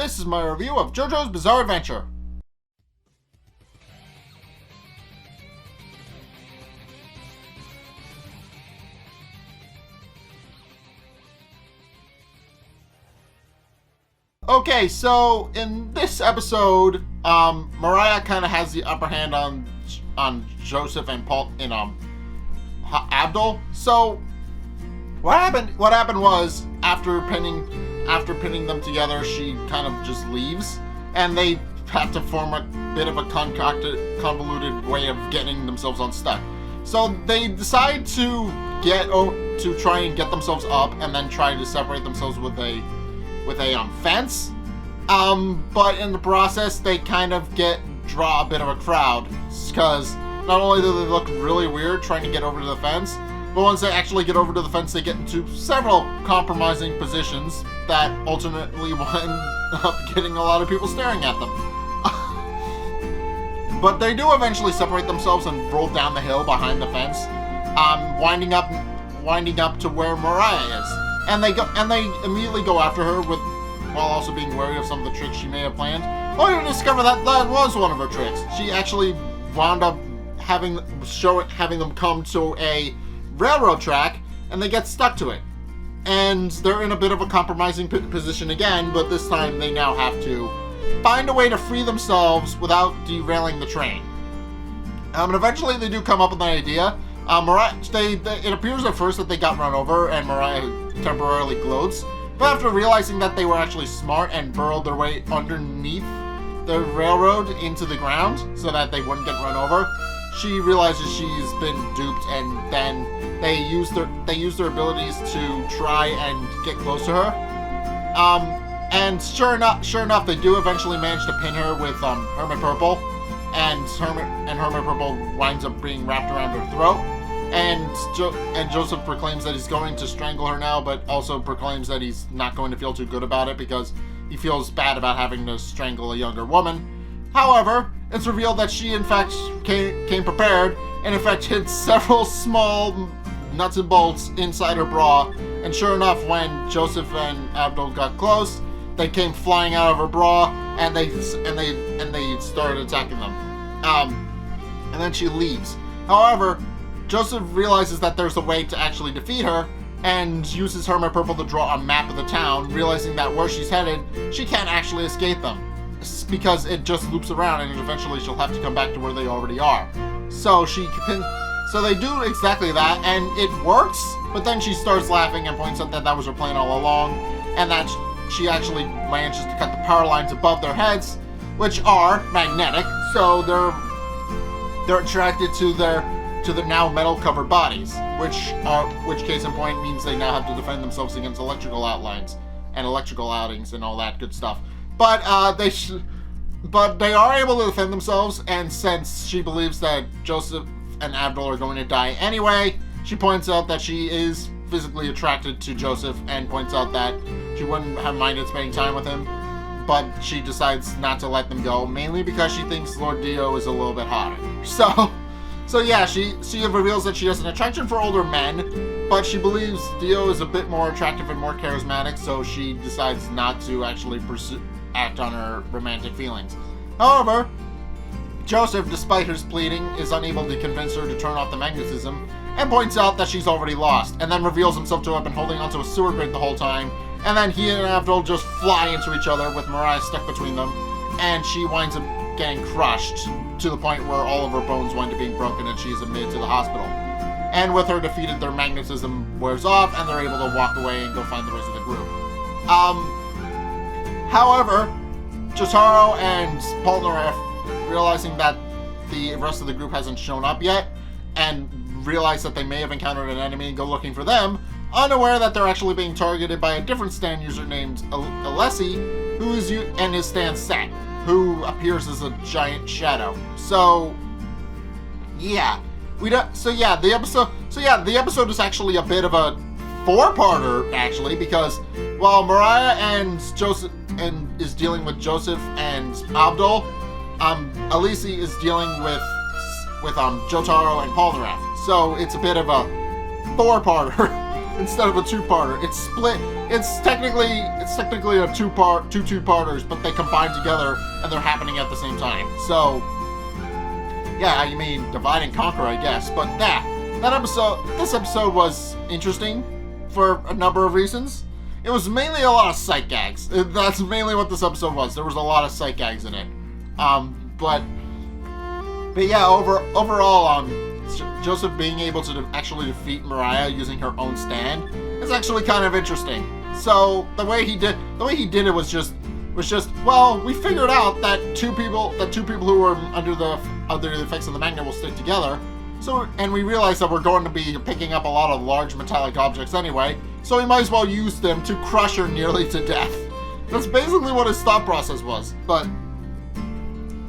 This is my review of Jojo's Bizarre Adventure. Okay, so in this episode, Mariah kind of has the upper hand on Joseph and Paul in Avdol. So what happened was after pinning them together, she kind of just leaves, and they have to form a bit of a convoluted way of getting themselves unstuck. So they decide to try and get themselves up, and then try to separate themselves with a fence. But in the process, they kind of draw a bit of a crowd, because not only do they look really weird trying to get over to the fence, but once they actually get over to the fence, they get into several compromising positions that ultimately wind up getting a lot of people staring at them. But they do eventually separate themselves and roll down the hill behind the fence, winding up to where Mariah is. And they immediately go after her while also being wary of some of the tricks she may have planned. Only to discover that was one of her tricks. She actually wound up having them come to a railroad track, and they get stuck to it. And they're in a bit of a compromising position again, but this time they now have to find a way to free themselves without derailing the train. And eventually they do come up with an idea. Mariah, it appears at first that they got run over, and Mariah temporarily gloats. But after realizing that they were actually smart and burrowed their way underneath the railroad into the ground so that they wouldn't get run over, she realizes she's been duped, and then they use their abilities to try and get close to her. And sure enough, they do eventually manage to pin her with Hermit Purple, and Hermit Purple winds up being wrapped around her throat. And Joseph proclaims that he's going to strangle her now, but also proclaims that he's not going to feel too good about it because he feels bad about having to strangle a younger woman. However, it's revealed that she in fact came prepared, and in fact hid several small nuts and bolts inside her bra. And sure enough, when Joseph and Avdol got close, they came flying out of her bra, and they started attacking them. And then she leaves. However, Joseph realizes that there's a way to actually defeat her, and uses Hermit Purple to draw a map of the town, realizing that where she's headed, she can't actually escape them, because it just loops around, and eventually she'll have to come back to where they already are. So they do exactly that, and it works, but then she starts laughing and points out that was her plan all along, and that she actually manages to cut the power lines above their heads, which are magnetic, so they're attracted to their now metal-covered bodies, which case in point means they now have to defend themselves against electrical outlines and electrical outings and all that good stuff. But they are able to defend themselves, and since she believes that Joseph and Avdol are going to die anyway, she points out that she is physically attracted to Joseph, and points out that she wouldn't have minded spending time with him, but she decides not to let them go, mainly because she thinks Lord Dio is a little bit hotter. So yeah, she reveals that she has an attraction for older men, but she believes Dio is a bit more attractive and more charismatic, so she decides not to actually act on her romantic feelings. However, Joseph, despite his pleading, is unable to convince her to turn off the magnetism, and points out that she's already lost, and then reveals himself to have been holding onto a sewer grid the whole time, and then he and Avdol just fly into each other with Mariah stuck between them, and she winds up getting crushed to the point where all of her bones wind up being broken, and she is admitted to the hospital. And with her defeated, their magnetism wears off, and they're able to walk away and go find the rest of the group. However, Jotaro and Polnareff, realizing that the rest of the group hasn't shown up yet, and realize that they may have encountered an enemy and go looking for them, unaware that they're actually being targeted by a different stand user named Alessi, and his stand Set, who appears as a giant shadow. So yeah, the episode is actually a bit of a four-parter, actually, because while Mariah and Joseph is dealing with Joseph and Avdol, Alessi is dealing with Jotaro and Polnareff. So it's a bit of a four-parter instead of a two-parter. It's split it's technically a two-parters, but they combine together and they're happening at the same time. So yeah, I mean, divide and conquer, I guess. But this episode was interesting for a number of reasons. It was mainly a lot of sight gags. That's mainly what this episode was. There was a lot of sight gags in it. But yeah, overall, Joseph being able to actually defeat Mariah using her own stand is actually kind of interesting. So the way he did it was just well, we figured out that two people who were under the effects of the magnet will stick together. So, and we realized that we're going to be picking up a lot of large metallic objects anyway, so we might as well use them to crush her nearly to death. That's basically what his thought process was. But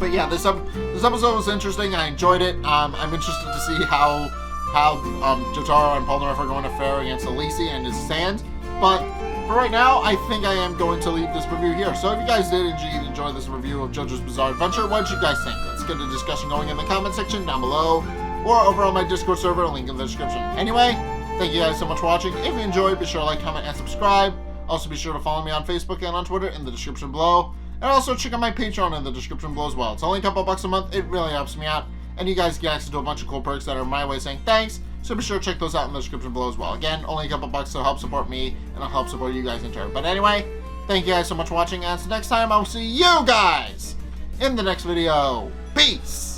yeah, this episode was interesting. I enjoyed it. I'm interested to see how Jotaro and Polnareff are going to fare against Elise and his sand. But for right now, I think I am going to leave this review here. So if you guys did enjoy this review of JoJo's Bizarre Adventure, what did you guys think? Let's get a discussion going in the comment section down below, or over on my Discord server, link in the description. Anyway, thank you guys so much for watching. If you enjoyed, be sure to like, comment, and subscribe. Also, be sure to follow me on Facebook and on Twitter in the description below. And also, check out my Patreon in the description below as well. It's only a couple bucks a month. It really helps me out. And you guys get access to a bunch of cool perks that are my way of saying thanks. So be sure to check those out in the description below as well. Again, only a couple bucks to help support me, and it'll help support you guys in turn. But anyway, thank you guys so much for watching. And until next time, I will see you guys in the next video. Peace!